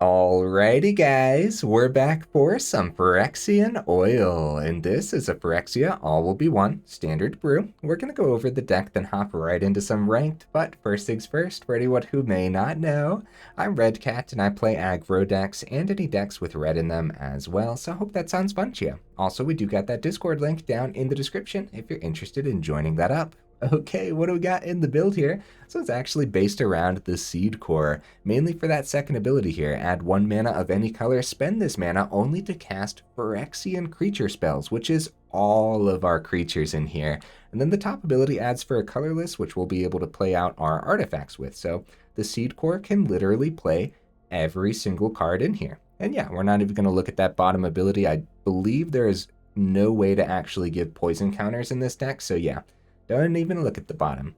Alrighty guys, we're back for some Phyrexian oil, and this is a Phyrexia all will be one, standard brew. We're going to go over the deck, then hop right into some ranked, but first things first, for anyone who may not know, I'm Redcat and I play aggro decks and any decks with red in them as well, so I hope that sounds fun to you. Also, we do got that Discord link down in the description if you're interested in joining that up. Okay, what do we got in the build here? So it's actually based around the Seedcore, mainly for that second ability here. Add 1 mana of any color, spend this mana only to cast Phyrexian creature spells, which is all of our creatures in here. And then the top ability adds for a colorless, which we'll be able to play out our artifacts with. So the Seedcore can literally play every single card in here. And yeah, we're not even going to look at that bottom ability. I believe there is no way to actually give poison counters in this deck, so yeah. Don't even look at the bottom.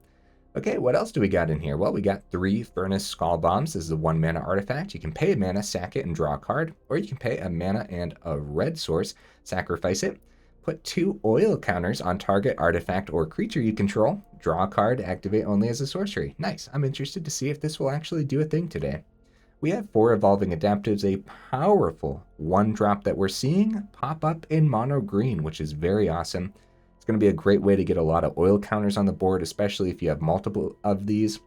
Okay, what else do we got in here? Well, we got 3 Furnace Skullbombs. This is a 1 mana artifact. You can pay a mana, sack it, and draw a card. Or you can pay a mana and a red source, sacrifice it. Put 2 oil counters on target artifact or creature you control. Draw a card, activate only as a sorcery. Nice. I'm interested to see if this will actually do a thing today. We have 4 Evolving Adaptives, a powerful 1-drop that we're seeing pop up in mono green, which is very awesome. It's going to be a great way to get a lot of oil counters on the board, especially if you have multiple of these.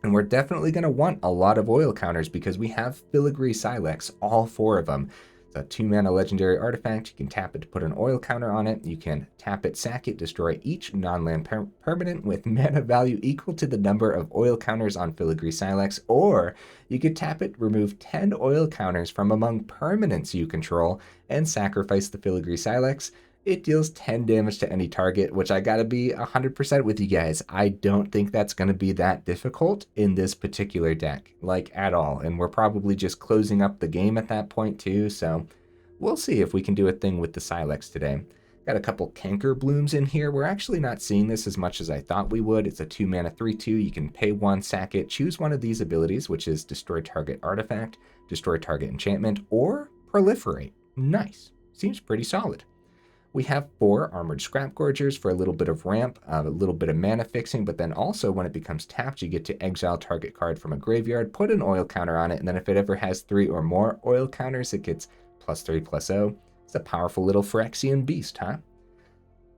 And we're definitely going to want a lot of oil counters because we have Filigree Sylex, all 4 of them. It's a 2 mana legendary artifact. You can tap it to put an oil counter on it. You can tap it, sack it, destroy each non-land permanent with mana value equal to the number of oil counters on Filigree Sylex. Or you could tap it, remove 10 oil counters from among permanents you control, and sacrifice the Filigree Sylex. It deals 10 damage to any target, which I gotta be 100% with you guys. I don't think that's gonna be that difficult in this particular deck, like at all. And we're probably just closing up the game at that point too, so we'll see if we can do a thing with the Sylex today. Got a couple Cankerblooms in here. We're actually not seeing this as much as I thought we would. It's a 2 mana 3/2. You can pay 1, sack it, choose one of these abilities, which is destroy target artifact, destroy target enchantment, or proliferate. Nice. Seems pretty solid. We have 4 Armored Scrapgorgers for a little bit of ramp, a little bit of mana fixing, but then also when it becomes tapped, you get to exile target card from a graveyard, put an oil counter on it, and then if it ever has 3 or more oil counters, it gets +3/+0. It's a powerful little Phyrexian beast, huh?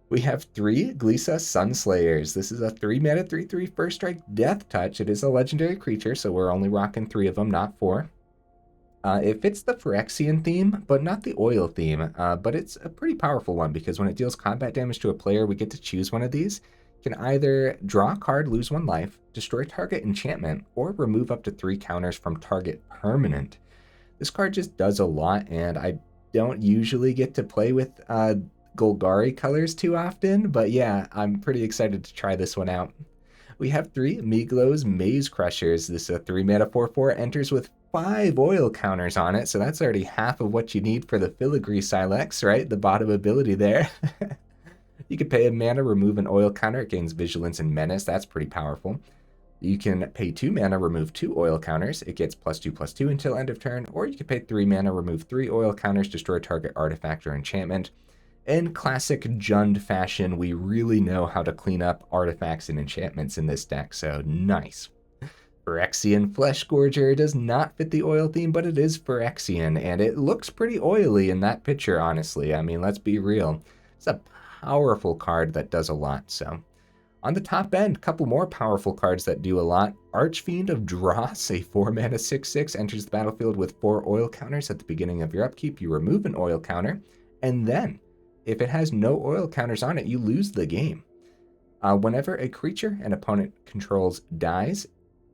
We have 3 Glissa Sunslayers. This is a 3 mana 3/3 first strike death touch. It is a legendary creature, so we're only rocking 3 of them, not 4. It fits the Phyrexian theme, but not the oil theme, but it's a pretty powerful one because when it deals combat damage to a player, we get to choose one of these. You can either draw a card, lose 1 life, destroy target enchantment, or remove up to 3 counters from target permanent. This card just does a lot, and I don't usually get to play with Golgari colors too often, but yeah, I'm pretty excited to try this one out. We have 3 Migloz Maze Crushers. This is a 3 mana 4/4, enters with 5 oil counters on it, so that's already half of what you need for the Filigree Sylex, right? The bottom ability there. You can pay a mana, remove an oil counter, it gains Vigilance and Menace, that's pretty powerful. You can pay 2 mana, remove 2 oil counters, it gets +2/+2 until end of turn, or you can pay 3 mana, remove 3 oil counters, destroy target artifact or enchantment. In classic Jund fashion, we really know how to clean up artifacts and enchantments in this deck, so nice. Phyrexian Fleshgorger does not fit the oil theme, but it is Phyrexian, and it looks pretty oily in that picture, honestly. I mean, let's be real. It's a powerful card that does a lot, so. On the top end, a couple more powerful cards that do a lot. Archfiend of Dross, a 4 mana 6/6, enters the battlefield with 4 oil counters at the beginning of your upkeep. You remove an oil counter, and then, if it has no oil counters on it, you lose the game. Whenever a creature an opponent controls dies,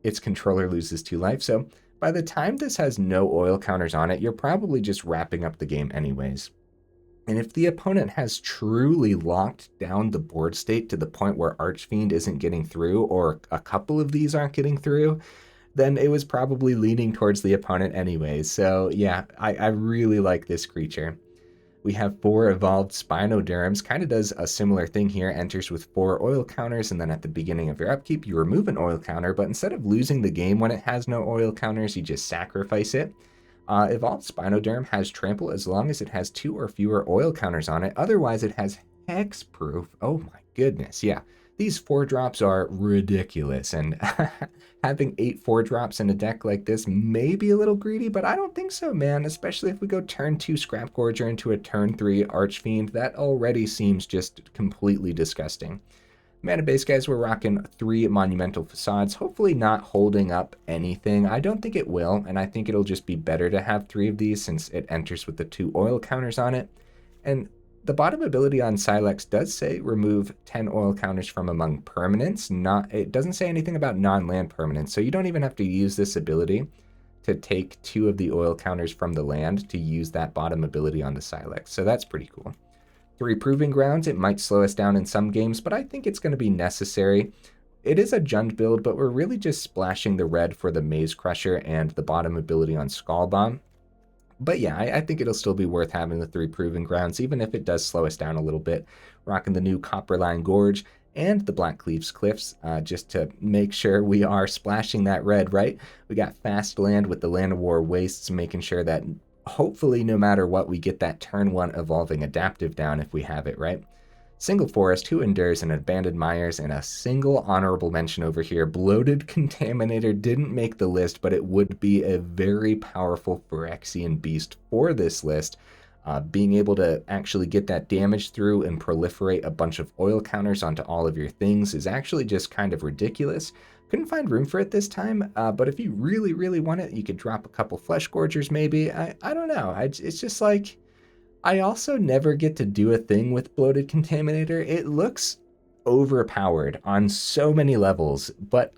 its controller loses 2 life, so by the time this has no oil counters on it, you're probably just wrapping up the game anyways. And if the opponent has truly locked down the board state to the point where Archfiend isn't getting through, or a couple of these aren't getting through, then it was probably leaning towards the opponent anyways. So yeah, I really like this creature. We have 4 Evolved Spinoderms, kind of does a similar thing here, enters with 4 oil counters, and then at the beginning of your upkeep, you remove an oil counter, but instead of losing the game when it has no oil counters, you just sacrifice it. Evolved Spinoderm has trample as long as it has 2 or fewer oil counters on it, otherwise it has hexproof. Oh my goodness, yeah. these 4-drops are ridiculous, and having 8 4-drops in a deck like this may be a little greedy, but I don't think so, man, especially if we go turn 2 Scrapgorger into a turn 3 Archfiend. That already seems just completely disgusting. Mana base, guys, we're rocking 3 Monumental Facades, hopefully not holding up anything. I don't think it will, and I think it'll just be better to have 3 of these since it enters with the 2 oil counters on it. And the bottom ability on Sylex does say remove 10 oil counters from among permanents. It doesn't say anything about non-land permanents, so you don't even have to use this ability to take 2 of the oil counters from the land to use that bottom ability on the Sylex. So that's pretty cool. 3 Proving Grounds, it might slow us down in some games, but I think it's going to be necessary. It is a Jund build, but we're really just splashing the red for the Maze Crusher and the bottom ability on Skullbomb. But yeah, I think it'll still be worth having the 3 Proving Grounds, even if it does slow us down a little bit. Rocking the new Copperline Gorge and the Blackcleave Cliffs, just to make sure we are splashing that red, right? We got fast land with the Llanowar Wastes, making sure that hopefully no matter what, we get that turn 1 evolving adaptive down if we have it, right? Single Forest, 2 Endures, and Abandoned Mires, and a single honorable mention over here. Bloated Contaminator didn't make the list, but it would be a very powerful Phyrexian beast for this list. Being able to actually get that damage through and proliferate a bunch of oil counters onto all of your things is actually just kind of ridiculous. Couldn't find room for it this time, but if you really, really want it, you could drop a couple Fleshgorgers maybe. I don't know. It's just like, I also never get to do a thing with Bloated Contaminator. It looks overpowered on so many levels, but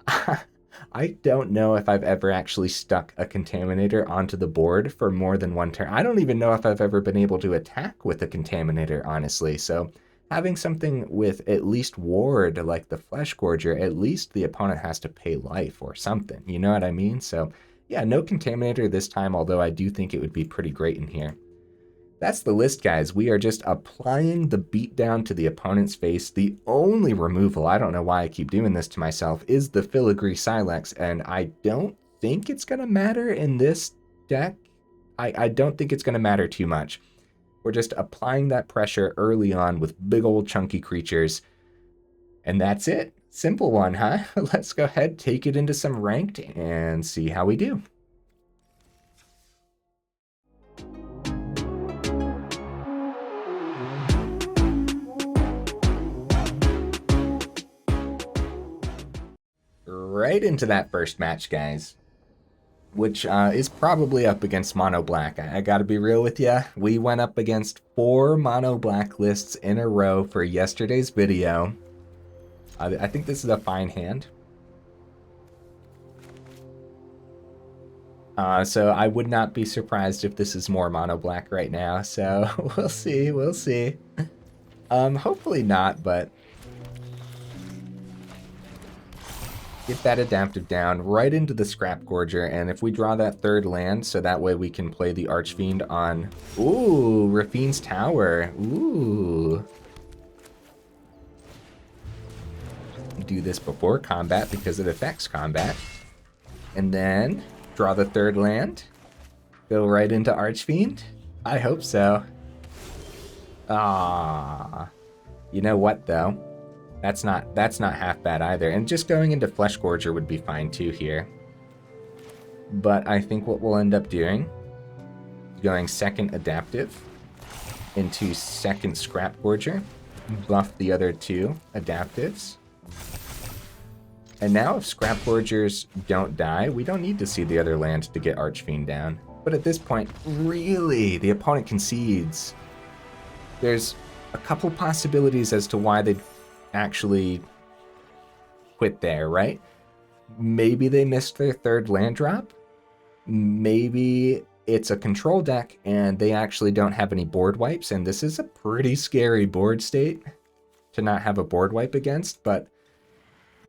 I don't know if I've ever actually stuck a Contaminator onto the board for more than 1 turn. I don't even know if I've ever been able to attack with a Contaminator, honestly. So having something with at least ward like the Fleshgorger, at least the opponent has to pay life or something. You know what I mean? So yeah, no Contaminator this time, although I do think it would be pretty great in here. That's the list, guys. We are just applying the beatdown to the opponent's face. The only removal, I don't know why I keep doing this to myself, is the Filigree Sylex, and I don't think it's going to matter in this deck. I don't think it's going to matter too much. We're just applying that pressure early on with big old chunky creatures, and that's it. Simple one, huh? Let's go ahead, take it into some ranked, and see how we do. Right into that first match, guys, which is probably up against Mono Black. I gotta be real with ya. We went up against 4 Mono Black lists in a row for yesterday's video. I think this is a fine hand. So I would not be surprised if this is more Mono Black right now. So we'll see, we'll see. Hopefully not, but get that adaptive down right into the Scrapgorger, and if we draw that 3rd land, so that way we can play the Archfiend on, ooh, Rafine's Tower, ooh. Do this before combat because it affects combat, and then draw the 3rd land, go right into Archfiend. I hope so. Ah, you know what though? That's not half bad either. And just going into Fleshgorger would be fine too here. But I think what we'll end up doing is going 2nd adaptive into 2nd Scrapgorger, buff the other 2 adaptives. And now if Scrapgorgers don't die, we don't need to see the other land to get Archfiend down. But at this point, really, the opponent concedes. There's a couple possibilities as to why they'd actually quit there, right? Maybe they missed their 3rd land drop. Maybe it's a control deck and they actually don't have any board wipes, and this is a pretty scary board state to not have a board wipe against, but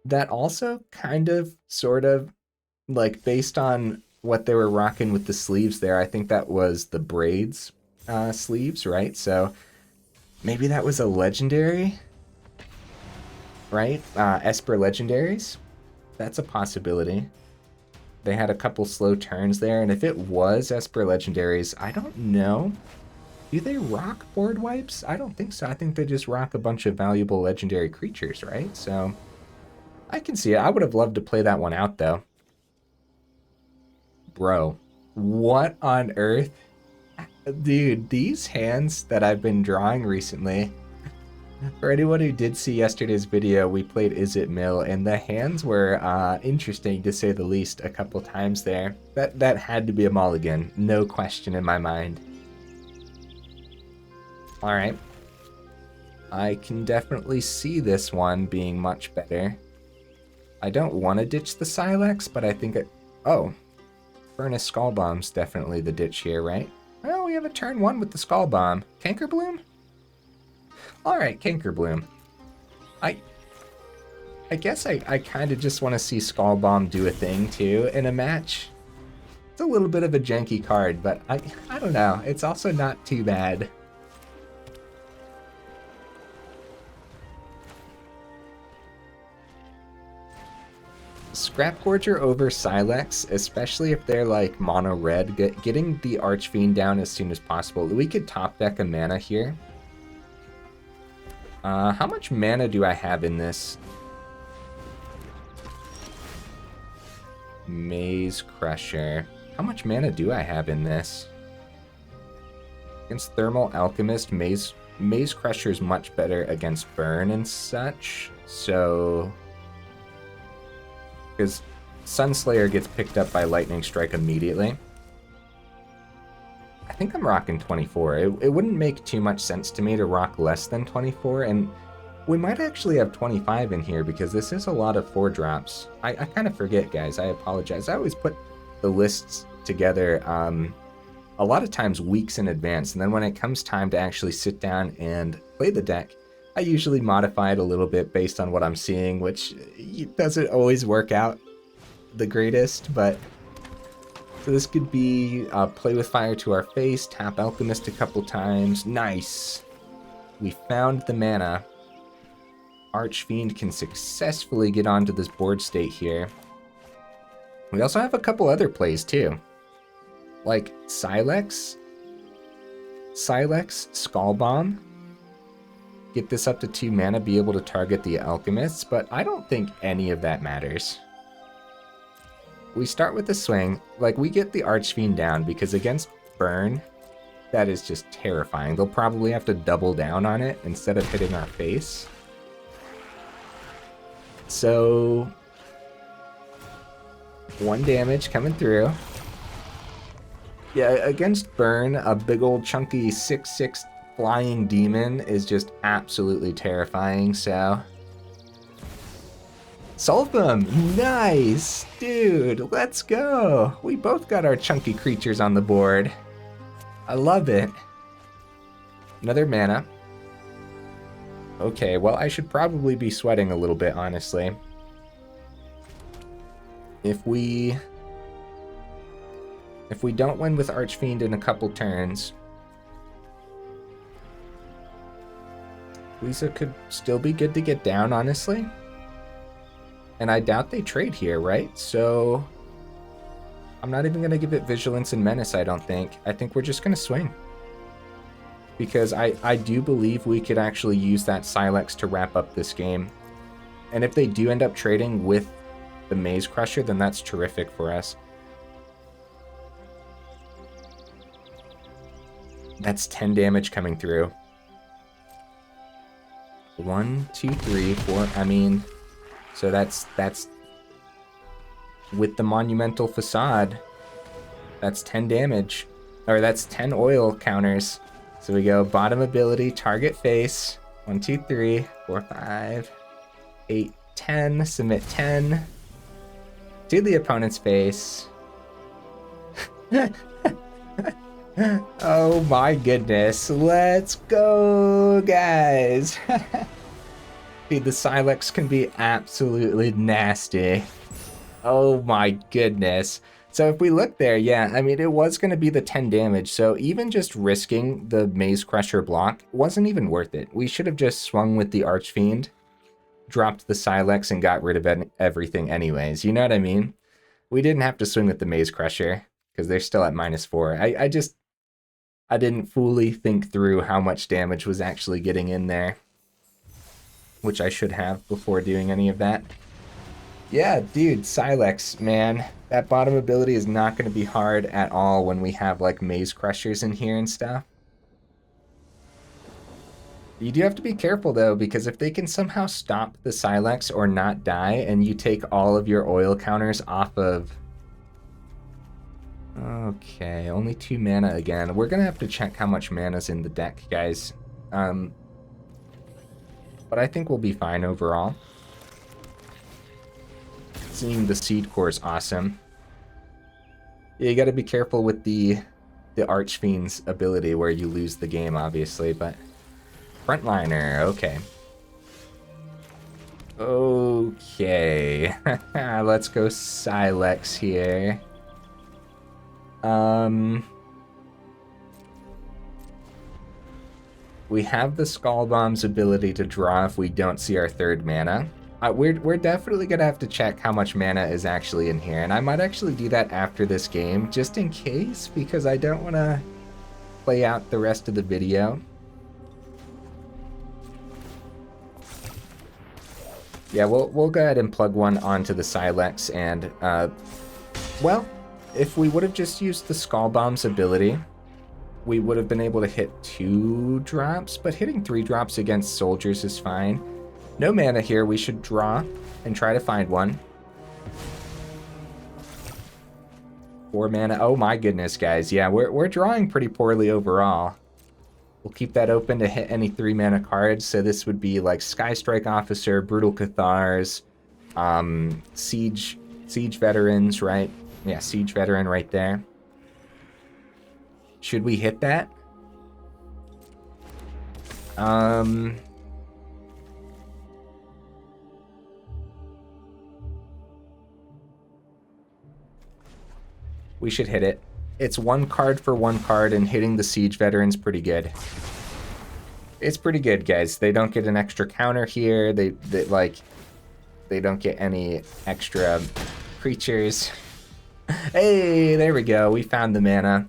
that also kind of, sort of, like, based on what they were rocking with the sleeves there, I think that was the braids sleeves, right? So maybe that was a legendary, right? Esper legendaries, that's a possibility. They had a couple slow turns there, and if it was Esper legendaries, I don't know Do they rock board wipes? I don't think so. I think they just rock a bunch of valuable legendary creatures, right? So I can see it. I would have loved to play that one out, though. Bro, what on earth? Dude, these hands that I've been drawing recently, for anyone who did see yesterday's video, we played Is It Mill, and the hands were interesting to say the least a couple times there. That had to be a mulligan, no question in my mind. Alright. I can definitely see this one being much better. I don't want to ditch the Sylex, but I think it... Oh. Furnace Skullbomb's definitely the ditch here, right? Well, we have a turn 1 with the Skullbomb. Cankerbloom? Alright, Cankerbloom. I guess I kind of just want to see Skullbomb do a thing, too, in a match. It's a little bit of a janky card, but I don't know. It's also not too bad. Scrapgorger over Sylex, especially if they're like mono red, getting the Archfiend down as soon as possible. We could top deck a mana here. How much mana do I have in this? Maze Crusher. How much mana do I have in this? Against Thermal Alchemist, Maze Crusher is much better against Burn and such, so... Because Sunslayer gets picked up by Lightning Strike immediately. I think I'm rocking 24. It wouldn't make too much sense to me to rock less than 24, and we might actually have 25 in here because this is a lot of 4-drops. I kind of forget, guys. I apologize. I always put the lists together a lot of times weeks in advance, and then when it comes time to actually sit down and play the deck, I usually modify it a little bit based on what I'm seeing, which doesn't always work out the greatest, but... So this could be play with fire to our face, tap Alchemist a couple times. Nice! We found the mana. Archfiend can successfully get onto this board state here. We also have a couple other plays too. Like Sylex, Skullbomb. Get this up to 2 mana, be able to target the Alchemists, but I don't think any of that matters. We start with the swing, like we get the Archfiend down because against Burn, that is just terrifying. They'll probably have to double down on it instead of hitting our face. So, 1 damage coming through. Yeah, against Burn, a big old chunky 6/6 flying demon is just absolutely terrifying, so... Solve them! Nice! Dude, let's go! We both got our chunky creatures on the board. I love it. Another mana. Okay, well, I should probably be sweating a little bit, honestly. If we don't win with Archfiend in a couple turns, Glissa could still be good to get down, honestly. And I doubt they trade here, right? So I'm not even going to give it Vigilance and Menace, I don't think. I think we're just going to swing. Because I do believe we could actually use that Sylex to wrap up this game. And if they do end up trading with the Maze Crusher, then that's terrific for us. That's 10 damage coming through. 1, 2, 3, 4. I mean, so that's with the Monumental Facade. That's 10 damage, or that's 10 oil counters. So we go bottom ability, target face. 1, 2, 3, 4, 5, 8, 10. Submit 10 to the opponent's face. Oh my goodness. Let's go, guys. Dude, the Sylex can be absolutely nasty. Oh my goodness. So if we look there, yeah, I mean, it was going to be the 10 damage. So even just risking the Maze Crusher block wasn't even worth it. We should have just swung with the Archfiend, dropped the Sylex, and got rid of everything anyways. You know what I mean? We didn't have to swing with the Maze Crusher because they're still at -4. I didn't fully think through how much damage was actually getting in there, which I should have before doing any of that. Yeah, dude, Sylex, man. That bottom ability is not going to be hard at all when we have, like, Maze Crushers in here and stuff. You do have to be careful, though, because if they can somehow stop the Sylex or not die, and you take all of your oil counters off of... Okay, only 2 mana again. We're going to have to check how much mana's in the deck, guys. But I think we'll be fine overall. Seeing the Seedcore is awesome. Yeah, you got to be careful with the Archfiend's ability where you lose the game, obviously, but... Frontliner, okay. Okay. Let's go Sylex here. We have the Skullbomb's ability to draw if we don't see our 3rd mana. We're definitely gonna have to check how much mana is actually in here, and I might actually do that after this game, just in case, because I don't want to play out the rest of the video. Yeah, we'll go ahead and plug one onto the Sylex, and, well, if we would have just used the Skullbomb's ability, we would have been able to hit 2 drops, but hitting 3 drops against soldiers is fine. No mana here, we should draw and try to find one. 4 mana, oh my goodness, guys. Yeah, we're drawing pretty poorly overall. We'll keep that open to hit any 3 mana cards, so this would be like Skystrike Officer, Brutal Cathars, Siege Veterans, right? Yeah, Siege Veteran right there. Should we hit that? We should hit it. It's 1 card for 1 card, and hitting the Siege Veteran's pretty good. It's pretty good, guys. They don't get an extra counter here. They don't get any extra creatures. Hey, there we go. We found the mana.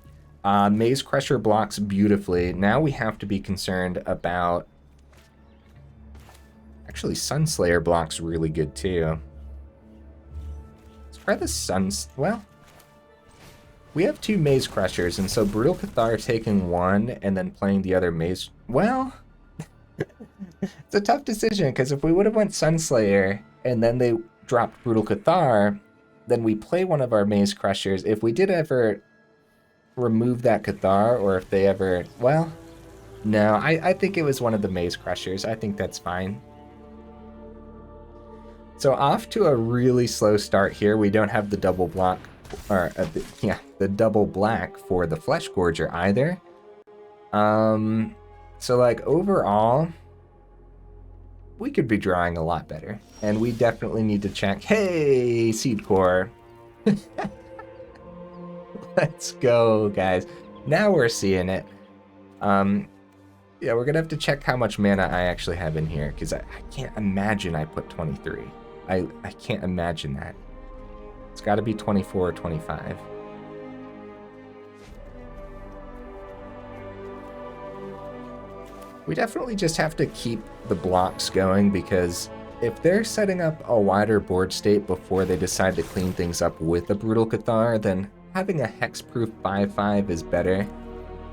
Maze Crusher blocks beautifully. Now we have to be concerned about... Actually, Sunslayer blocks really good, too. Let's try the Well... We have 2 Maze Crushers, and so Brutal Cathar taking 1 and then playing the other Maze... Well, it's a tough decision, because if we would have went Sunslayer and then they dropped Brutal Cathar, then we play one of our Maze Crushers. If we did ever remove that Cathar, or if they ever... Well, no, I think it was one of the Maze Crushers. I think that's fine. So off to a really slow start here. We don't have the double block. Or, the double black for the Fleshgorger either. So, like, overall, we could be drawing a lot better. And we definitely need to check. Hey, Seedcore. Let's go, guys. Now we're seeing it. Yeah, we're gonna have to check how much mana I actually have in here, because I can't imagine I put 23. I can't imagine that. It's got to be 24 or 25. We definitely just have to keep the blocks going, because if they're setting up a wider board state before they decide to clean things up with a Brutal Cathar, then having a hexproof 5/5 is better.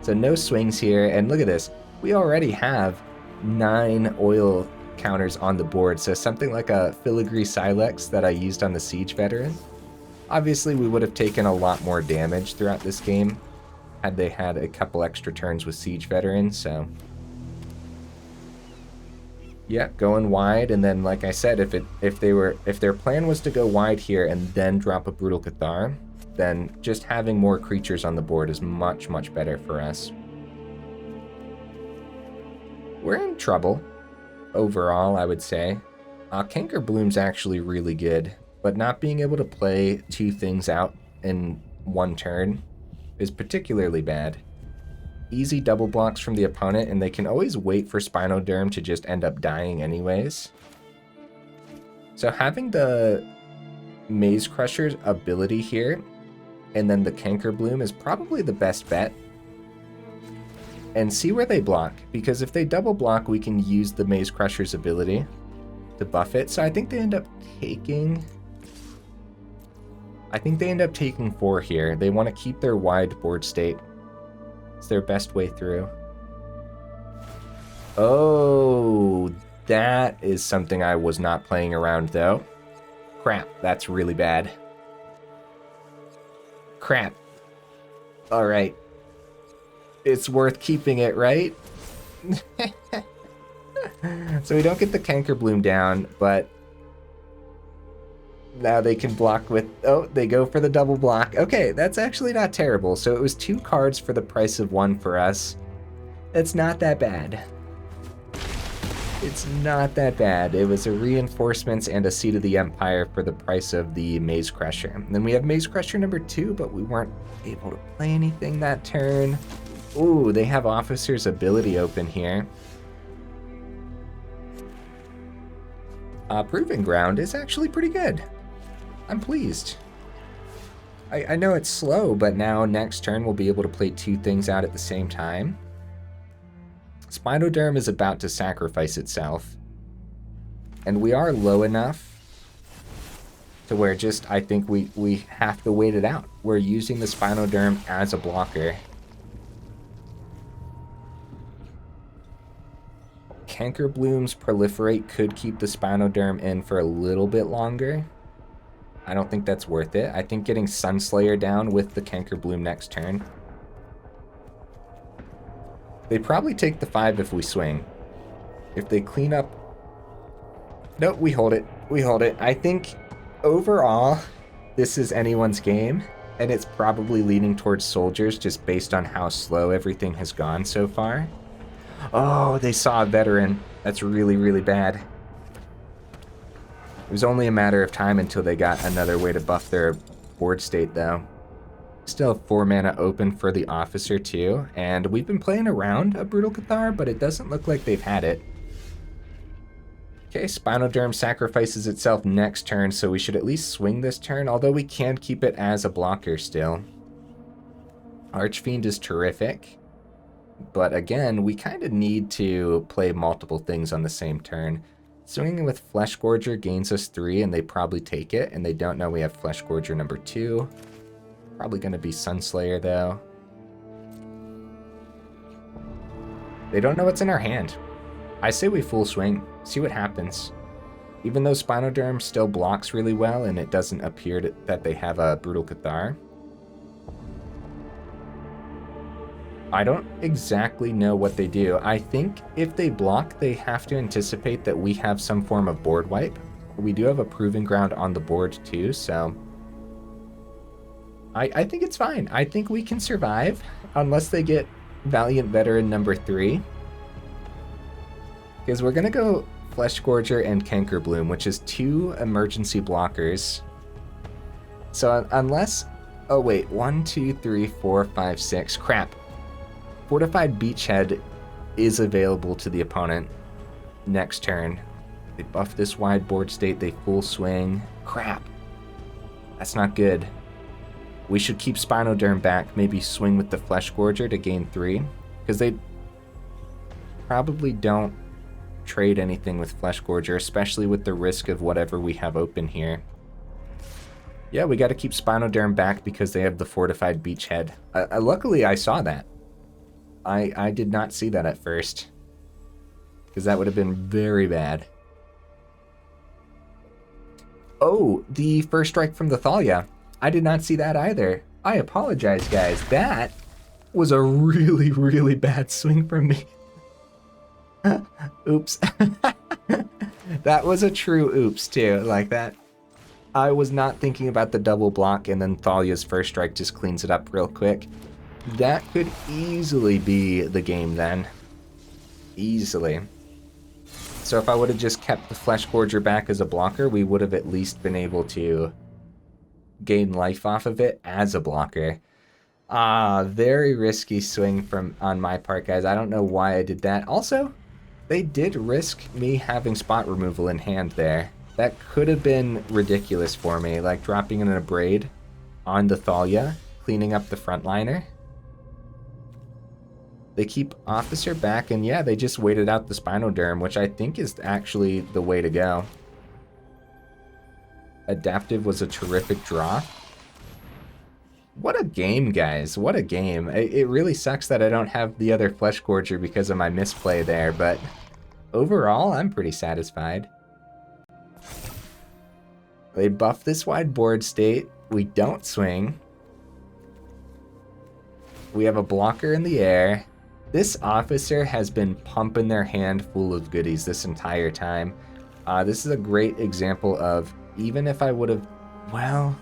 So no swings here, and look at this. We already have 9 oil counters on the board, so something like a Filigree Sylex that I used on the Siege Veteran. Obviously, we would have taken a lot more damage throughout this game had they had a couple extra turns with Siege Veteran, so... Yeah, going wide, and then, like I said, if their plan was to go wide here and then drop a Brutal Cathar, then just having more creatures on the board is much, much better for us. We're in trouble, overall, I would say. Cankerbloom's actually really good. But not being able to play 2 things out in 1 turn is particularly bad. Easy double blocks from the opponent, and they can always wait for Spinoderm to just end up dying anyways. So having the Maze Crusher's ability here, and then the Cankerbloom is probably the best bet. and see where they block, because if they double block, we can use the Maze Crusher's ability to buff it. So I think they end up taking... I think they end up taking 4 here. They want to keep their wide board state. It's their best way through. Oh, that is something I was not playing around, though. Crap, that's really bad. Crap. All right. It's worth keeping it, right? So we don't get the Cankerbloom down, but now they can block with... Oh, they go for the double block. Okay, that's actually not terrible. So it was 2 cards for the price of 1 for us. It's not that bad. It's not that bad. It was a Reinforcements and a Seed of the Empire for the price of the Maze Crusher. And then we have Maze Crusher number 2, but we weren't able to play anything that turn. Ooh, they have Officer's Ability open here. Proving Ground is actually pretty good. I'm pleased. I know it's slow, but now next turn we'll be able to play 2 things out at the same time. Spinoderm is about to sacrifice itself. And we are low enough to where just, I think we have to wait it out. We're using the Spinoderm as a blocker. Cankerblooms Proliferate could keep the Spinoderm in for a little bit longer. I don't think that's worth it. I think getting Sunslayer down with the Cankerbloom next turn. They probably take the 5 if we swing. If they clean up... Nope, we hold it. We hold it. I think overall, this is anyone's game, and it's probably leaning towards Soldiers just based on how slow everything has gone so far. Oh, they saw a Veteran. That's really, really bad. It was only a matter of time until they got another way to buff their board state, though. Still have 4 mana open for the Officer, too. And we've been playing around a Brutal Cathar, but it doesn't look like they've had it. Okay, Spinoderm sacrifices itself next turn, so we should at least swing this turn, although we can keep it as a blocker still. Archfiend is terrific. But again, we kind of need to play multiple things on the same turn. Swinging with Fleshgorger gains us 3, and they probably take it, and they don't know we have Fleshgorger number 2. Probably going to be Sunslayer, though. They don't know what's in our hand. I say we full swing, see what happens. Even though Spinoderm still blocks really well, and it doesn't appear that they have a Brutal Cathar. I don't exactly know what they do. I think if they block, they have to anticipate that we have some form of board wipe. We do have a Proving Ground on the board too, so... I think it's fine. I think we can survive, unless they get Valiant Veteran number 3. Because we're going to go Fleshgorger and Cankerbloom, which is 2 emergency blockers. So unless... Oh wait, 1, 2, 3, 4, 5, 6. Crap. Fortified Beachhead is available to the opponent next turn. They buff this wide board state, they full swing. Crap. That's not good. We should keep Spinoderm back, maybe swing with the Fleshgorger to gain 3. Because they probably don't trade anything with Fleshgorger, especially with the risk of whatever we have open here. Yeah, we got to keep Spinoderm back because they have the Fortified Beachhead. Luckily, I saw that. I did not see that at first. Because that would have been very bad. Oh, the first strike from the Thalia. I did not see that either. I apologize, guys. That was a really, really bad swing from me. Oops. That was a true oops, too. Like that. I was not thinking about the double block, and then Thalia's first strike just cleans it up real quick. That could easily be the game then. Easily. So if I would have just kept the Fleshgorger back as a blocker, we would have at least been able to gain life off of it as a blocker. Very risky swing on my part, guys. I don't know why I did that. Also, they did risk me having spot removal in hand there. That could have been ridiculous for me, like dropping in a braid on the Thalia, cleaning up the frontliner. They keep Officer back, and yeah, they just waited out the Spinoderm, which I think is actually the way to go. Adaptive was a terrific draw. What a game, guys. What a game. It really sucks that I don't have the other Fleshgorger because of my misplay there, but overall, I'm pretty satisfied. They buff this wide board state. We don't swing. We have a blocker in the air. This officer has been pumping their hand full of goodies this entire time. This is a great example of, even if I would have, well,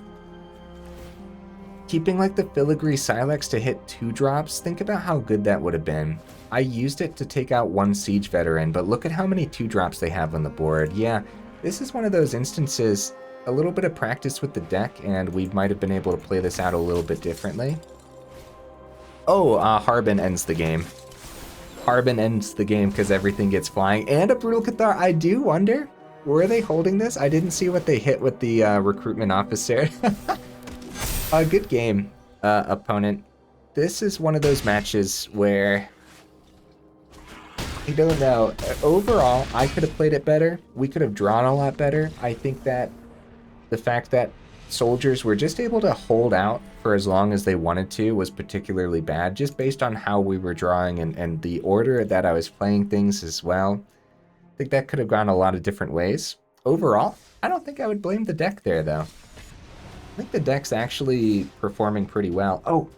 keeping like the Filigree Sylex to hit 2 drops, think about how good that would have been. I used it to take out 1 Siege Veteran, but look at how many 2 drops they have on the board. Yeah, this is one of those instances, a little bit of practice with the deck, and we might have been able to play this out a little bit differently. Oh, Harbin ends the game. Harbin ends the game because everything gets flying. And a Brutal Cathar. I do wonder, were they holding this? I didn't see what they hit with the recruitment officer. A good game, opponent. This is one of those matches where, I don't know. Overall, I could have played it better. We could have drawn a lot better. I think that the fact that soldiers were just able to hold out for as long as they wanted to was particularly bad, just based on how we were drawing and the order that I was playing things as well. I think that could have gone a lot of different ways. Overall, I don't think I would blame the deck there, though. I think the deck's actually performing pretty well. Oh,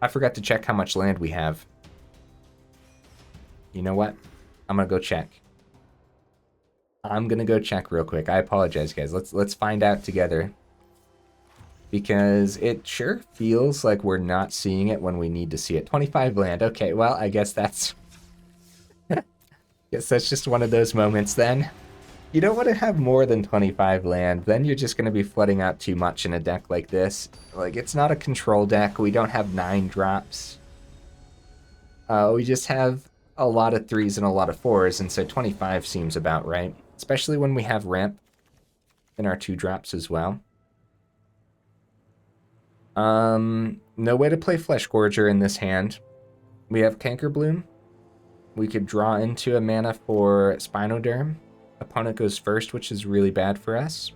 I forgot to check how much land we have. You know what? I'm gonna go check. I'm gonna go check real quick. I apologize, guys. Let's find out together. Because it sure feels like we're not seeing it when we need to see it. 25 land. Okay, well, I guess that's... guess that's just one of those moments then. You don't want to have more than 25 land. Then you're just going to be flooding out too much in a deck like this. Like, it's not a control deck. We don't have 9 drops. We just have a lot of 3s and a lot of 4s, and so 25 seems about right. Especially when we have ramp in our 2 drops as well. No way to play Fleshgorger in this hand. We have Cankerbloom. We could draw into a mana for Spinoderm. Opponent goes first, which is really bad for us.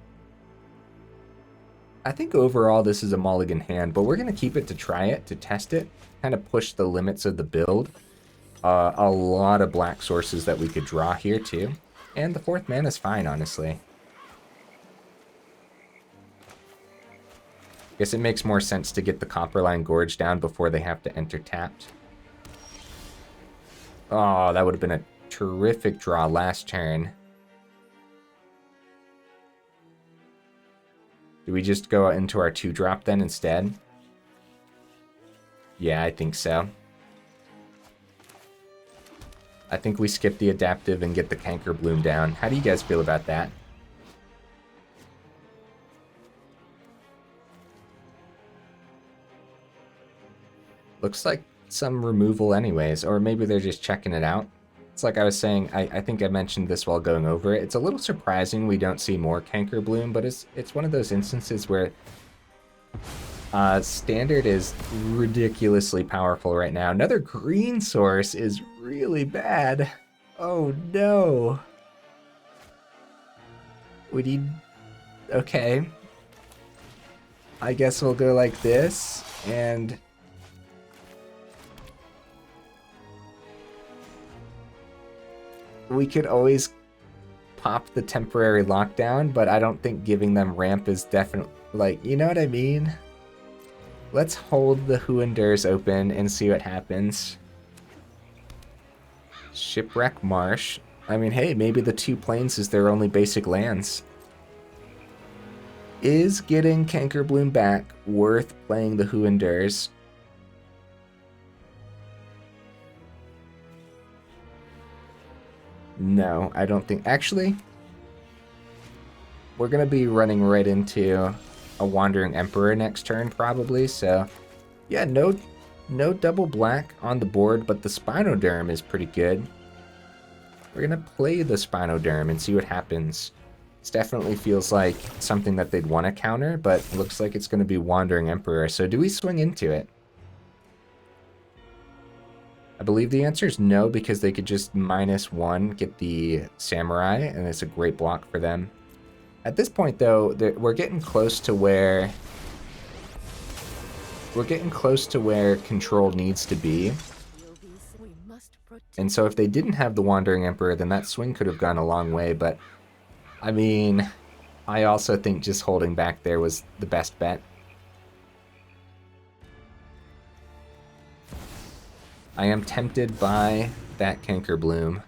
I think overall this is a mulligan hand, but we're going to keep it to try it, to test it, kind of push the limits of the build. A lot of black sources that we could draw here too. And the 4th mana is fine, honestly. Guess it makes more sense to get the Copperline Gorge down before they have to enter tapped. Oh, that would have been a terrific draw last turn. Do we just go into our 2-drop then instead? Yeah, I think so. I think we skip the adaptive and get the Cankerbloom down. How do you guys feel about that? Looks like some removal anyways, or maybe they're just checking it out. It's like I was saying, I think I mentioned this while going over it. It's a little surprising we don't see more Cankerbloom, but it's one of those instances where standard is ridiculously powerful right now. Another green source is really bad. Oh no. We need... Okay. I guess we'll go like this, and... we could always pop the temporary lockdown, but I don't think giving them ramp is definitely, like, you know what I mean? Let's hold the Who Endures open and see what happens. Shipwreck Marsh. I mean, hey, maybe the 2 plains is their only basic lands. Is getting Cankerbloom back worth playing the Who Endures? No, I don't think... Actually, we're going to be running right into a Wandering Emperor next turn, probably. So, yeah, no double black on the board, but the Spinoderm is pretty good. We're going to play the Spinoderm and see what happens. This definitely feels like something that they'd want to counter, but looks like it's going to be Wandering Emperor. So do we swing into it? I believe the answer is no, because they could just -1, get the Samurai, and it's a great block for them. At this point, though, we're getting close to where control needs to be. And so if they didn't have the Wandering Emperor, then that swing could have gone a long way, but I mean, I also think just holding back there was the best bet. I am tempted by that Cankerbloom.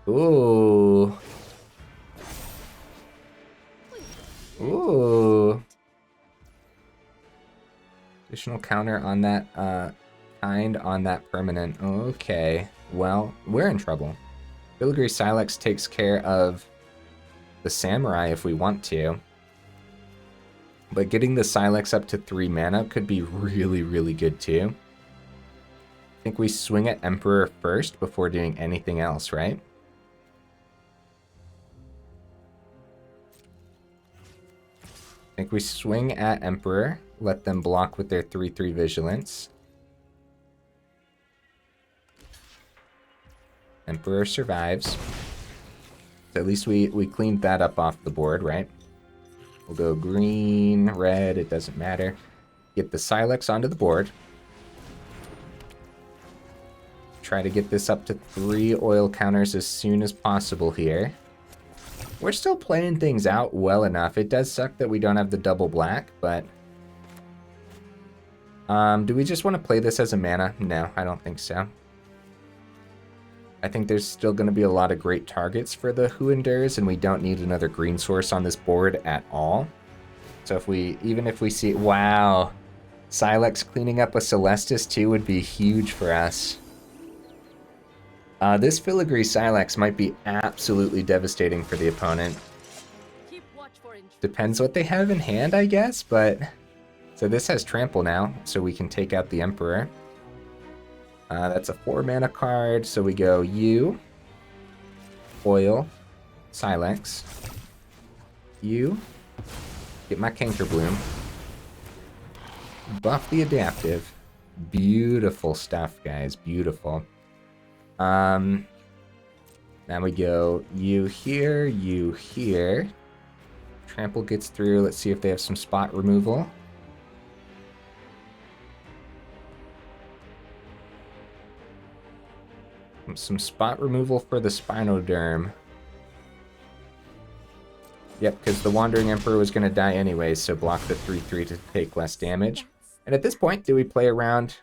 Ooh. Ooh. Additional counter on that on that permanent. Okay. Well, we're in trouble. Filigree Sylex takes care of the Samurai if we want to. But getting the Sylex up to 3 mana could be really, really good too. I think we swing at Emperor first before doing anything else, right? I think we swing at Emperor, let them block with their 3/3 Vigilance. Emperor survives. So at least we cleaned that up off the board, right? We'll go green, red, it doesn't matter. Get the Sylex onto the board. Try to get this up to 3 oil counters as soon as possible here. We're still playing things out well enough. It does suck that we don't have the double black, but... do we just want to play this as a mana? No, I don't think so. I think there's still going to be a lot of great targets for the Who Endures, and we don't need another green source on this board at all. So if we, even if we see... Wow! Sylex cleaning up a Celestis too would be huge for us. This Filigree Sylex might be absolutely devastating for the opponent. Depends what they have in hand, I guess, but... So this has Trample now, so we can take out the Emperor. That's a 4 mana card, so we go U, Oil, Sylex, U, get my Cankerbloom, buff the Adaptive. Beautiful stuff, guys, beautiful. Now we go U here. Trample gets through. Let's see if they have some spot removal. Some spot removal for the Spinoderm. Yep, because the Wandering Emperor was going to die anyway, so block the 3/3 to take less damage. And at this point, do we play around?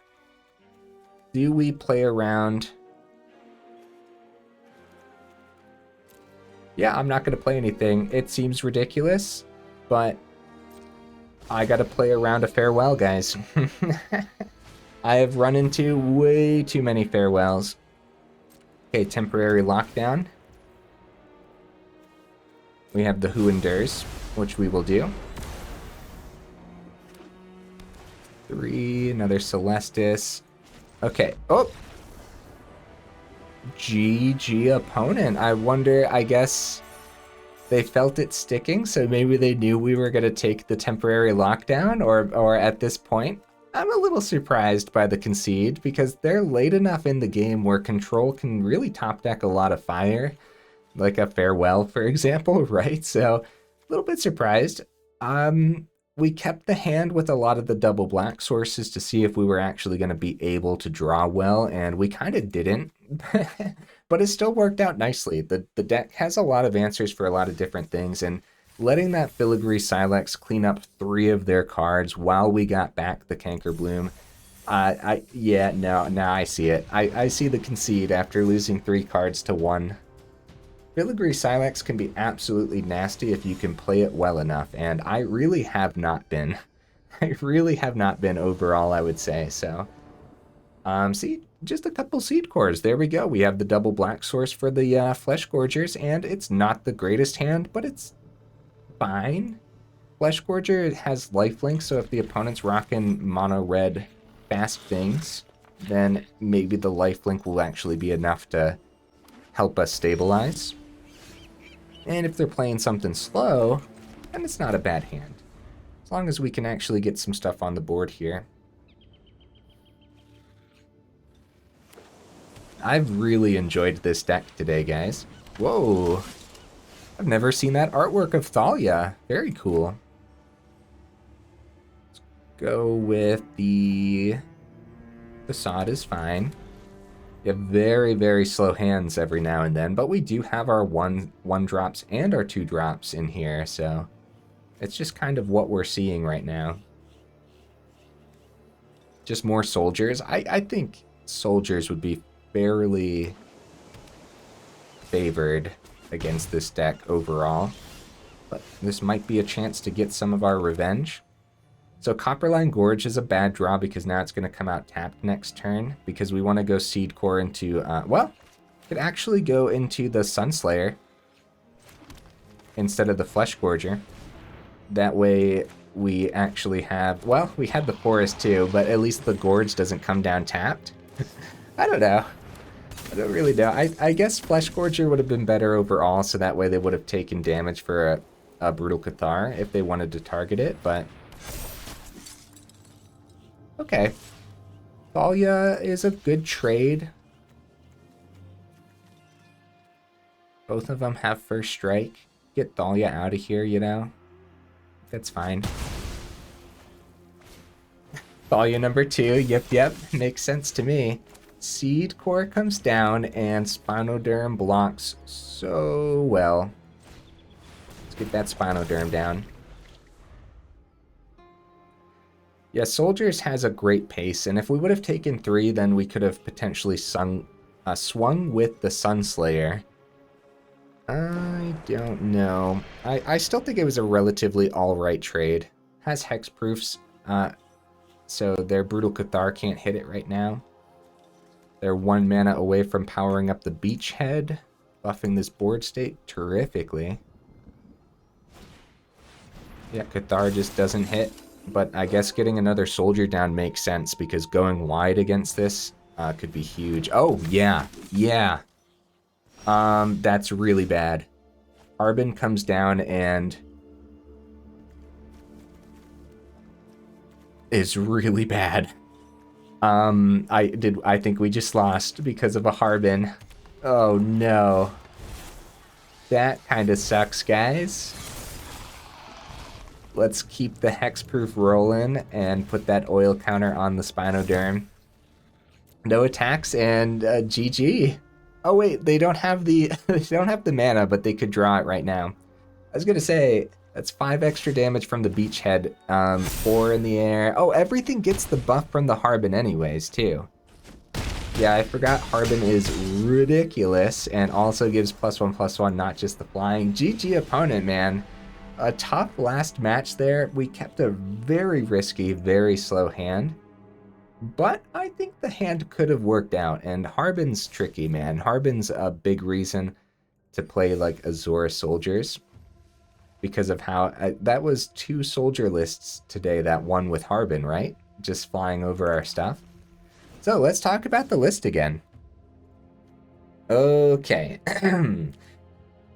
Yeah, I'm not going to play anything. It seems ridiculous, but I got to play around a farewell, guys. I have run into way too many farewells. Okay, temporary lockdown. We have the Who Endures, which we will do. 3, another Celestis. Okay, oh! GG opponent. I wonder, I guess they felt it sticking, so maybe they knew we were going to take the temporary lockdown, or at this point, I'm a little surprised by the concede, because they're late enough in the game where control can really top deck a lot of fire, like a farewell, for example, right? So, a little bit surprised. We kept the hand with a lot of the double black sources to see if we were actually going to be able to draw well, and we kind of didn't, but it still worked out nicely. The deck has a lot of answers for a lot of different things, and letting that Filigree Sylex clean up 3 of their cards while we got back the Cankerbloom, yeah, no, now I see it. I see the concede after losing 3 cards to 1. Filigree Sylex can be absolutely nasty if you can play it well enough, and I really have not been. I really have not been overall, I would say, so. See, just a couple Seedcores. There we go. We have the double black source for the Fleshgorgers, and it's not the greatest hand, but it's fine. Fleshgorger has lifelink, so if the opponent's rocking mono red fast things, then maybe the lifelink will actually be enough to help us stabilize. And if they're playing something slow, then it's not a bad hand. As long as we can actually get some stuff on the board here. I've really enjoyed this deck today, guys. Whoa. I've never seen that artwork of Thalia. Very cool. Let's go with the Facade is fine. We have very, very slow hands every now and then, but we do have our one drops and our 2 drops in here, so it's just kind of what we're seeing right now. Just more soldiers. I think soldiers would be fairly favored against this deck overall, but this might be a chance to get some of our revenge. So Copperline Gorge is a bad draw because now it's going to come out tapped next turn because we want to go Seedcore into, well, could actually go into the Sunslayer instead of the Fleshgorger. That way we actually have, well, we had the Forest too, but at least the Gorge doesn't come down tapped. I don't know. I don't really know. I guess Fleshgorger would have been better overall, so that way they would have taken damage for a Brutal Cathar if they wanted to target it, but okay. Thalia is a good trade. Both of them have first strike. Get Thalia out of here, you know? That's fine. Thalia number 2. Yep. Makes sense to me. Seedcore comes down and Spinoderm blocks so well. Let's get that Spinoderm down. Yeah, Soldiers has a great pace, and if we would have taken 3, then we could have potentially swung with the Sunslayer. I don't know. I still think it was a relatively alright trade. Has hexproofs, so their Brutal Cathar can't hit it right now. They're 1 mana away from powering up the Beachhead, buffing this board state terrifically. Yeah, Cathar just doesn't hit. But I guess getting another soldier down makes sense because going wide against this could be huge. Oh, yeah. That's really bad. Harbin comes down and is really bad. I think we just lost because of a Harbin. Oh, no. That kind of sucks, guys. Let's keep the hexproof rolling and put that oil counter on the Spinoderm. No attacks and GG. Oh wait, they don't have the mana, but they could draw it right now. I was gonna say that's 5 extra damage from the Beachhead. 4 in the air. Oh, everything gets the buff from the Harbin anyways too. Yeah, I forgot Harbin is ridiculous and also gives +1/+1, not just the flying. GG opponent, man. A tough last match there. We kept a very risky, very slow hand. But I think the hand could have worked out. And Harbin's tricky, man. Harbin's a big reason to play like Azora Soldiers. Because of how... that was 2 soldier lists today, that one with Harbin, right? Just flying over our stuff. So let's talk about the list again. Okay.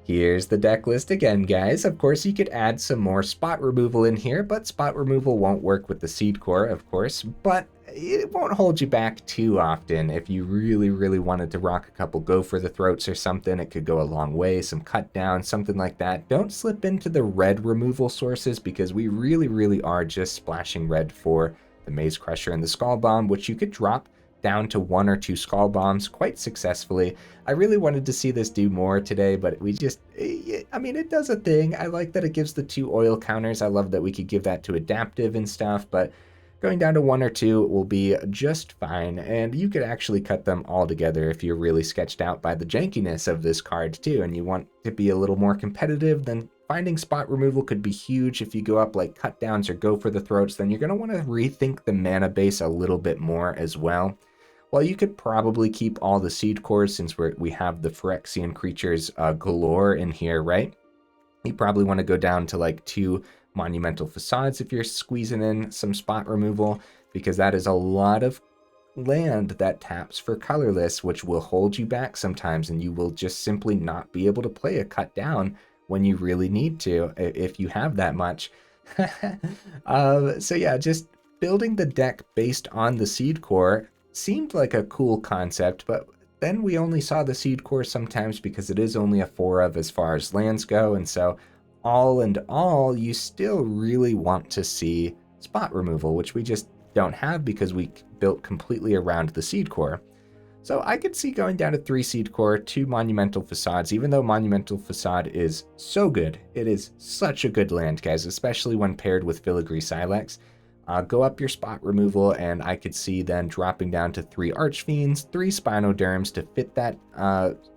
Here's the deck list again, guys. Of course, you could add some more spot removal in here, but spot removal won't work with the Seedcore, of course, but it won't hold you back too often. If you really, really wanted to rock a couple Go for the Throats or something, it could go a long way, some cut down, something like that. Don't slip into the red removal sources because we really, really are just splashing red for the Maze Crusher and the Skullbomb, which you could drop down to 1 or 2 Skull Bombs quite successfully. I really wanted to see this do more today, but we just, I mean, it does a thing. I like that it gives the 2 oil counters. I love that we could give that to adaptive and stuff, but going down to 1 or 2 will be just fine, and you could actually cut them all together if you're really sketched out by the jankiness of this card too, and you want to be a little more competitive. Then finding spot removal could be huge. If you go up like cut downs or Go for the Throats, then you're going to want to rethink the mana base a little bit more as well. Well, you could probably keep all the seed cores since we have the Phyrexian creatures galore in here, right? You probably want to go down to like 2 Monumental Facades if you're squeezing in some spot removal, because that is a lot of land that taps for colorless, which will hold you back sometimes, and you will just simply not be able to play a cut down when you really need to, if you have that much. So yeah, just building the deck based on the seed core seemed like a cool concept, but then we only saw the Seedcore sometimes because it is only a 4 of as far as lands go, and so all in all, you still really want to see spot removal, which we just don't have because we built completely around the Seedcore. So I could see going down to 3 Seedcore, 2 Monumental Facades, even though Monumental Facade is so good. It is such a good land, guys, especially when paired with Filigree Sylex. Go up your spot removal, and I could see then dropping down to 3 Archfiends, 3 Spinoderms to fit that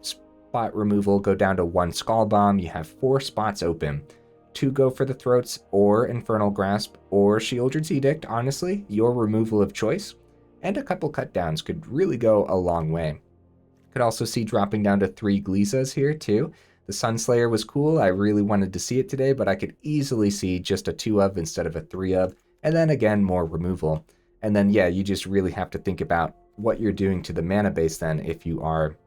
spot removal, go down to 1 Skullbomb. You have 4 spots open. 2 go for the Throats, or Infernal Grasp, or Sheoldred's Edict. Honestly, your removal of choice. And a couple cut downs could really go a long way. Could also see dropping down to 3 Glissas here too. The Sunslayer was cool. I really wanted to see it today, but I could easily see just a 2 of instead of a 3 of. And then again, more removal. And then, yeah, you just really have to think about what you're doing to the mana base then if you are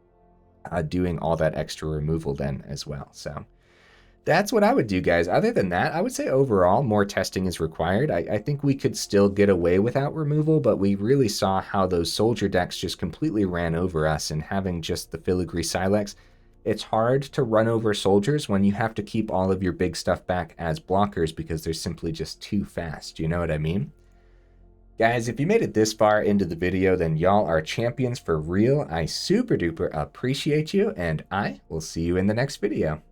doing all that extra removal then as well. So that's what I would do, guys. Other than that, I would say overall, more testing is required. I think we could still get away without removal, but we really saw how those soldier decks just completely ran over us, and having just the Filigree Sylex, it's hard to run over soldiers when you have to keep all of your big stuff back as blockers because they're simply just too fast. You know what I mean? Guys, if you made it this far into the video, then y'all are champions for real. I super duper appreciate you, and I will see you in the next video.